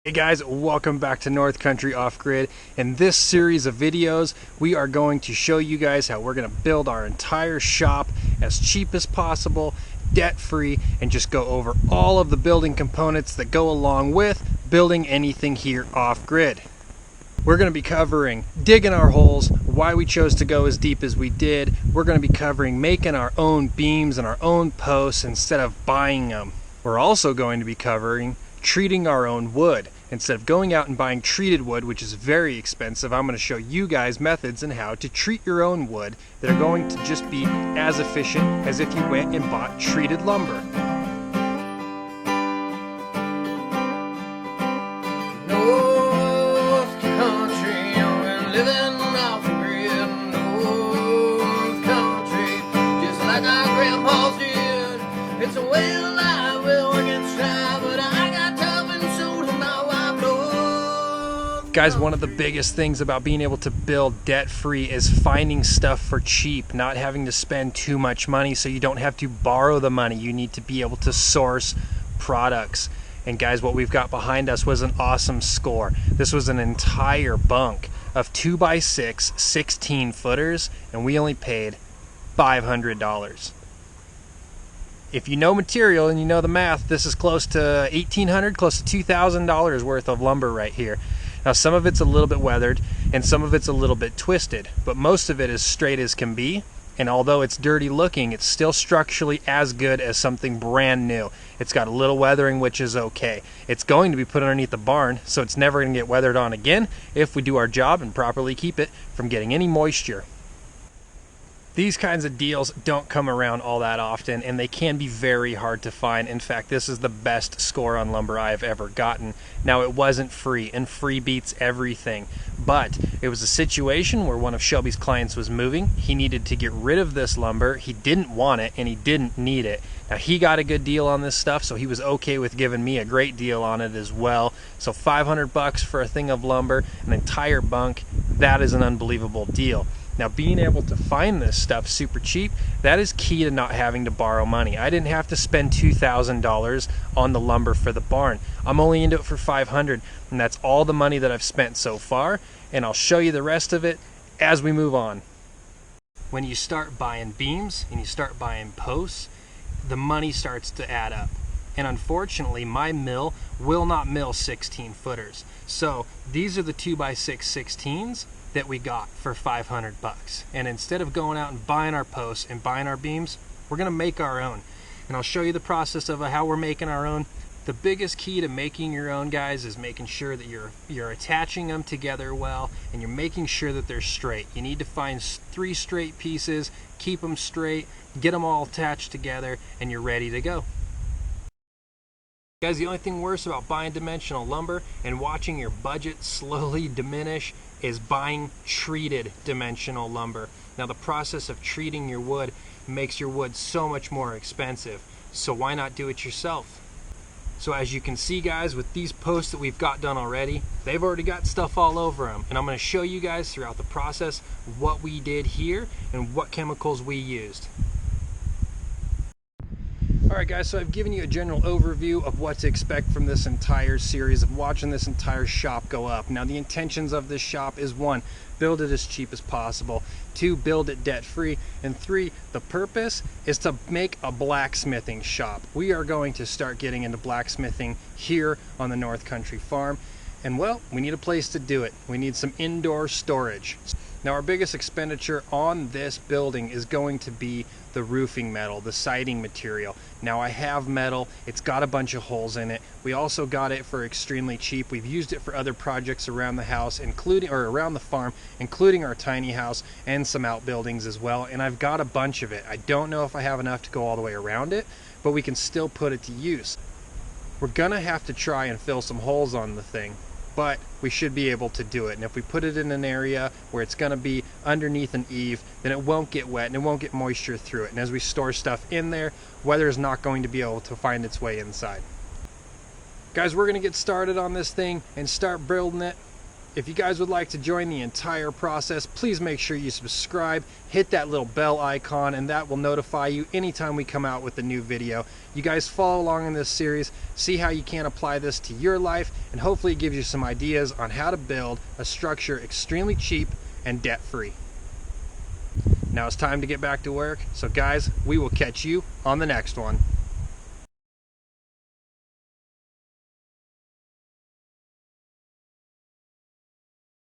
Hey guys, welcome back to North Country Off Grid. In this series of videos, we are going to show you guys how we're going to build our entire shop as cheap as possible, debt-free, and just go over all of the building components that go along with building anything here off grid. We're going to be covering digging our holes, why we chose to go as deep as we did. We're going to be covering making our own beams and our own posts instead of buying them. We're also going to be covering treating our own wood. Instead of going out and buying treated wood, which is very expensive, I'm going to show you guys methods on how to treat your own wood that are going to just be as efficient as if you went and bought treated lumber. North Country, we're living off the grid. North Country, just like our grandpas did. It's a way of life, we're working hard, but I got tough and so did my wife. Guys, one of the biggest things about being able to build debt-free is finding stuff for cheap, not having to spend too much money so you don't have to borrow the money. You need to be able to source products. And guys, what we've got behind us was an awesome score. This was an entire bunk of 2x6 16-footers, and we only paid $500. If you know material and you know the math, this is close to $1,800, close to $2,000 worth of lumber right here. Now, some of it's a little bit weathered and some of it's a little bit twisted, but most of it is straight as can be. And although it's dirty looking, it's still structurally as good as something brand new. It's got a little weathering, which is okay. It's going to be put underneath the barn, so it's never going to get weathered on again if we do our job and properly keep it from getting any moisture. These kinds of deals don't come around all that often, and they can be very hard to find. In fact, this is the best score on lumber I've ever gotten. Now, it wasn't free, and free beats everything, but it was a situation where one of Shelby's clients was moving. He needed to get rid of this lumber. He didn't want it, and he didn't need it. Now, he got a good deal on this stuff, so he was okay with giving me a great deal on it as well. So $500 for a thing of lumber, an entire bunk, that is an unbelievable deal. Now, being able to find this stuff super cheap, that is key to not having to borrow money. I didn't have to spend $2,000 on the lumber for the barn. I'm only into it for $500, and that's all the money that I've spent so far, and I'll show you the rest of it as we move on. When you start buying beams and you start buying posts, the money starts to add up. And unfortunately, my mill will not mill 16-footers. So these are the 2x6 16s that we got for $500. And instead of going out and buying our posts and buying our beams, we're gonna make our own. And I'll show you the process of how we're making our own. The biggest key to making your own, guys, is making sure that you're attaching them together well, and you're making sure that they're straight. You need to find 3 straight pieces, keep them straight, get them all attached together, and you're ready to go. Guys, the only thing worse about buying dimensional lumber and watching your budget slowly diminish is buying treated dimensional lumber. Now, the process of treating your wood makes your wood so much more expensive. So why not do it yourself? So as you can see, guys, with these posts that we've got done already, they've already got stuff all over them. And I'm going to show you guys throughout the process what we did here and what chemicals we used. Alright guys, so I've given you a general overview of what to expect from this entire series of watching this entire shop go up. Now, the intentions of this shop is 1, build it as cheap as possible, 2, build it debt-free, and 3, the purpose is to make a blacksmithing shop. We are going to start getting into blacksmithing here on the North Country farm, and well, we need a place to do it. We need some indoor storage. Now, our biggest expenditure on this building is going to be the roofing metal, the siding material. Now, I have metal. It's got a bunch of holes in it. We also got it for extremely cheap. We've used it for other projects around the house, around the farm, including our tiny house and some outbuildings as well. And I've got a bunch of it. I don't know if I have enough to go all the way around it, but we can still put it to use. We're gonna have to try and fill some holes on the thing, but we should be able to do it. And if we put it in an area where it's going to be underneath an eave, then it won't get wet and it won't get moisture through it. And as we store stuff in there, weather is not going to be able to find its way inside. Guys, we're going to get started on this thing and start building it If you guys would like to join the entire process, please make sure you subscribe, hit that little bell icon, and that will notify you anytime we come out with a new video. You guys follow along in this series, see how you can apply this to your life, and hopefully it gives you some ideas on how to build a structure extremely cheap and debt-free. Now it's time to get back to work, so guys, we will catch you on the next one.